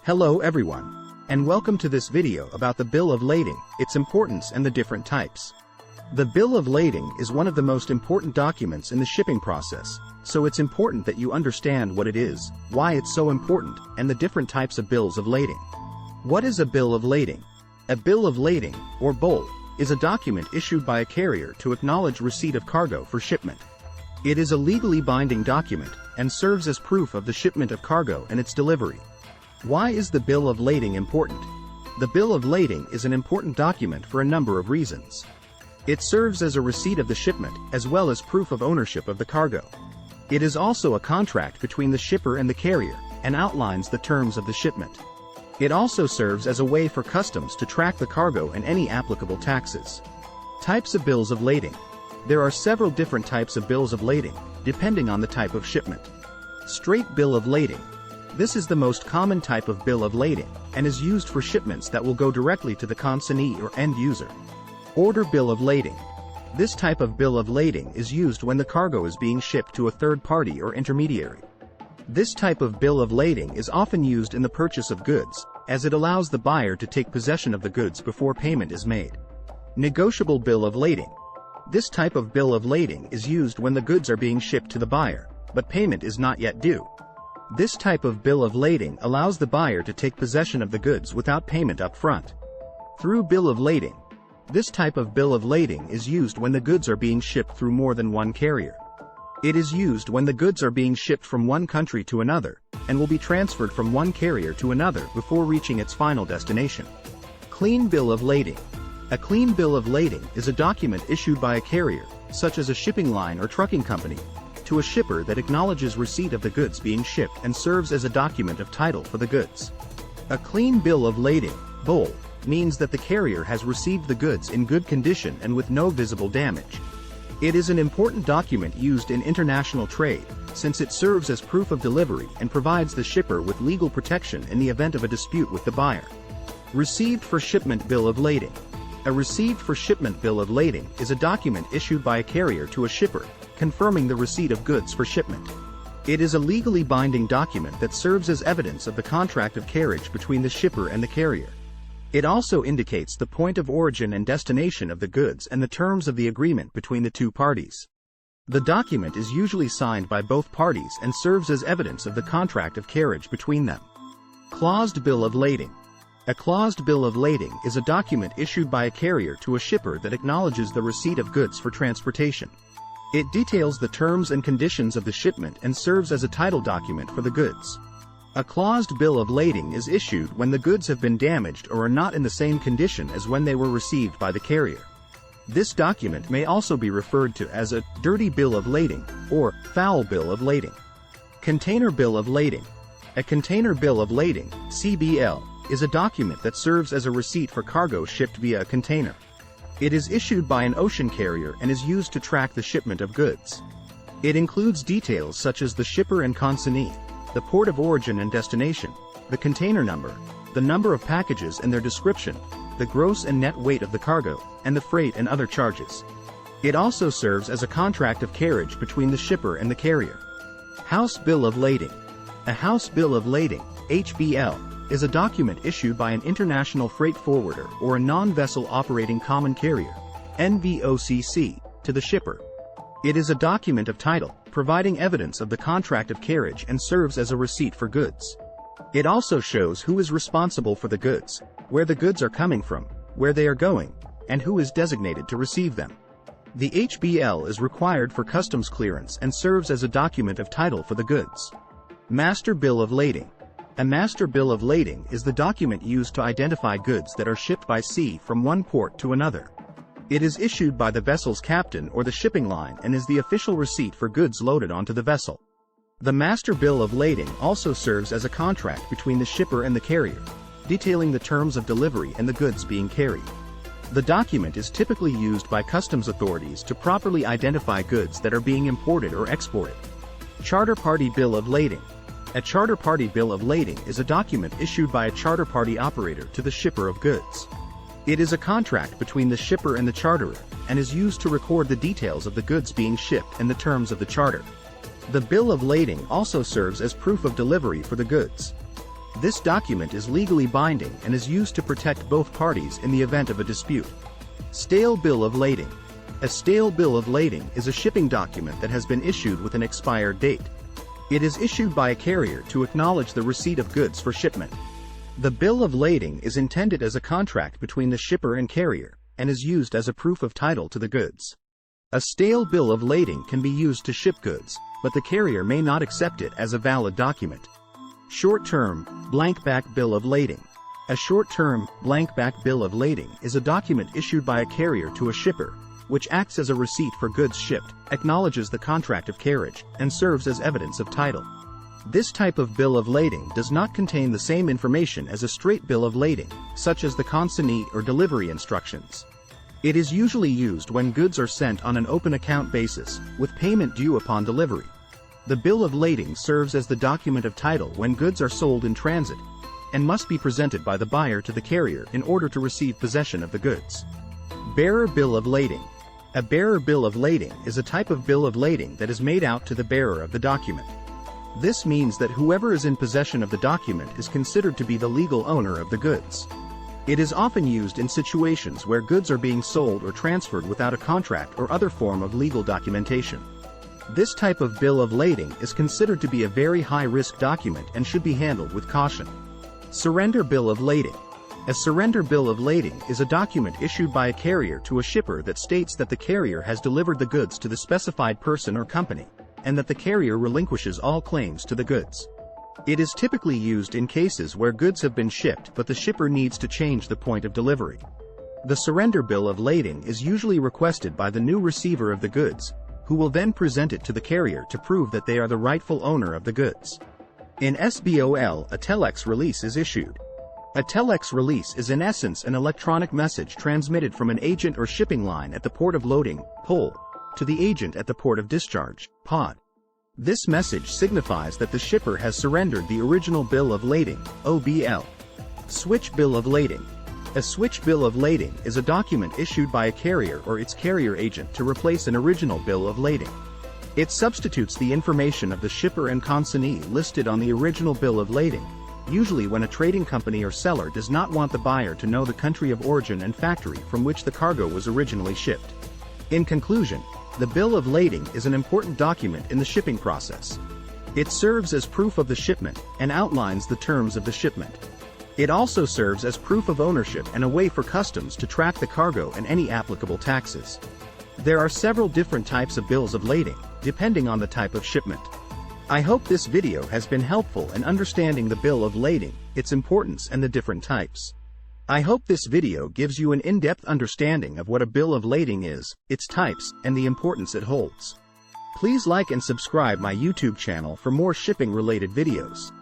Hello everyone, and welcome to this video about the bill of lading, its importance and the different types. The bill of lading is one of the most important documents in the shipping process, so it's important that you understand what it is, why it's so important, and the different types of bills of lading. What is a bill of lading? A bill of lading, or BOL, is a document issued by a carrier to acknowledge receipt of cargo for shipment. It is a legally binding document, and serves as proof of the shipment of cargo and its delivery. Why is the bill of lading important? The bill of lading is an important document for a number of reasons. It serves as a receipt of the shipment, as well as proof of ownership of the cargo. It is also a contract between the shipper and the carrier, and outlines the terms of the shipment. It also serves as a way for customs to track the cargo and any applicable taxes. Types of bills of lading. There are several different types of bills of lading, depending on the type of shipment. Straight bill of lading. This is the most common type of bill of lading, and is used for shipments that will go directly to the consignee or end user. Order bill of lading. This type of bill of lading is used when the cargo is being shipped to a third party or intermediary. This type of bill of lading is often used in the purchase of goods, as it allows the buyer to take possession of the goods before payment is made. Negotiable bill of lading. This type of bill of lading is used when the goods are being shipped to the buyer, but payment is not yet due. This type of bill of lading allows the buyer to take possession of the goods without payment up front. Through bill of lading. This type of bill of lading is used when the goods are being shipped through more than one carrier. It is used when the goods are being shipped from one country to another, and will be transferred from one carrier to another before reaching its final destination. Clean bill of lading. A clean bill of lading is a document issued by a carrier, such as a shipping line or trucking company, to a shipper that acknowledges receipt of the goods being shipped and serves as a document of title for the goods. A clean bill of lading, BOL, means that the carrier has received the goods in good condition and with no visible damage. It is an important document used in international trade, since it serves as proof of delivery and provides the shipper with legal protection in the event of a dispute with the buyer. Received for shipment bill of lading. A received for shipment bill of lading is a document issued by a carrier to a shipper, confirming the receipt of goods for shipment. It is a legally binding document that serves as evidence of the contract of carriage between the shipper and the carrier. It also indicates the point of origin and destination of the goods and the terms of the agreement between the two parties. The document is usually signed by both parties and serves as evidence of the contract of carriage between them. Claused bill of lading. A claused bill of lading is a document issued by a carrier to a shipper that acknowledges the receipt of goods for transportation. It details the terms and conditions of the shipment and serves as a title document for the goods. A claused bill of lading is issued when the goods have been damaged or are not in the same condition as when they were received by the carrier. This document may also be referred to as a dirty bill of lading or foul bill of lading. Container bill of lading. A container bill of lading, CBL, is a document that serves as a receipt for cargo shipped via a container. It is issued by an ocean carrier and is used to track the shipment of goods. It includes details such as the shipper and consignee, the port of origin and destination, the container number, the number of packages and their description, the gross and net weight of the cargo, and the freight and other charges. It also serves as a contract of carriage between the shipper and the carrier. House bill of lading. A house bill of lading, HBL, is a document issued by an international freight forwarder or a non-vessel operating common carrier, NVOCC, to the shipper. It is a document of title, providing evidence of the contract of carriage and serves as a receipt for goods. It also shows who is responsible for the goods, where the goods are coming from, where they are going, and who is designated to receive them. The HBL is required for customs clearance and serves as a document of title for the goods. Master bill of lading. A master bill of lading is the document used to identify goods that are shipped by sea from one port to another. It is issued by the vessel's captain or the shipping line and is the official receipt for goods loaded onto the vessel. The master bill of lading also serves as a contract between the shipper and the carrier, detailing the terms of delivery and the goods being carried. The document is typically used by customs authorities to properly identify goods that are being imported or exported. Charter party bill of lading. A charter party bill of lading is a document issued by a charter party operator to the shipper of goods. It is a contract between the shipper and the charterer, and is used to record the details of the goods being shipped and the terms of the charter. The bill of lading also serves as proof of delivery for the goods. This document is legally binding and is used to protect both parties in the event of a dispute. Stale bill of lading. A stale bill of lading is a shipping document that has been issued with an expired date. It is issued by a carrier to acknowledge the receipt of goods for shipment. The bill of lading is intended as a contract between the shipper and carrier, and is used as a proof of title to the goods. A stale bill of lading can be used to ship goods, but the carrier may not accept it as a valid document. Short-term, blank-back bill of lading. A short-term, blank-back bill of lading is a document issued by a carrier to a shipper, which acts as a receipt for goods shipped, acknowledges the contract of carriage, and serves as evidence of title. This type of bill of lading does not contain the same information as a straight bill of lading, such as the consignee or delivery instructions. It is usually used when goods are sent on an open account basis, with payment due upon delivery. The bill of lading serves as the document of title when goods are sold in transit, and must be presented by the buyer to the carrier in order to receive possession of the goods. Bearer bill of lading. A bearer bill of lading is a type of bill of lading that is made out to the bearer of the document. This means that whoever is in possession of the document is considered to be the legal owner of the goods. It is often used in situations where goods are being sold or transferred without a contract or other form of legal documentation. This type of bill of lading is considered to be a very high-risk document and should be handled with caution. Surrender bill of lading. A surrender bill of lading is a document issued by a carrier to a shipper that states that the carrier has delivered the goods to the specified person or company, and that the carrier relinquishes all claims to the goods. It is typically used in cases where goods have been shipped but the shipper needs to change the point of delivery. The surrender bill of lading is usually requested by the new receiver of the goods, who will then present it to the carrier to prove that they are the rightful owner of the goods. In SBOL, a telex release is issued. A telex release is in essence an electronic message transmitted from an agent or shipping line at the port of loading, POL, to the agent at the port of discharge, POD. This message signifies that the shipper has surrendered the original bill of lading, OBL. Switch bill of lading. A switch bill of lading is a document issued by a carrier or its carrier agent to replace an original bill of lading. It substitutes the information of the shipper and consignee listed on the original bill of lading, usually when a trading company or seller does not want the buyer to know the country of origin and factory from which the cargo was originally shipped. In conclusion, the bill of lading is an important document in the shipping process. It serves as proof of the shipment and outlines the terms of the shipment. It also serves as proof of ownership and a way for customs to track the cargo and any applicable taxes. There are several different types of bills of lading, depending on the type of shipment. I hope this video has been helpful in understanding the bill of lading, its importance and the different types. I hope this video gives you an in-depth understanding of what a bill of lading is, its types, and the importance it holds. Please like and subscribe my YouTube channel for more shipping-related videos.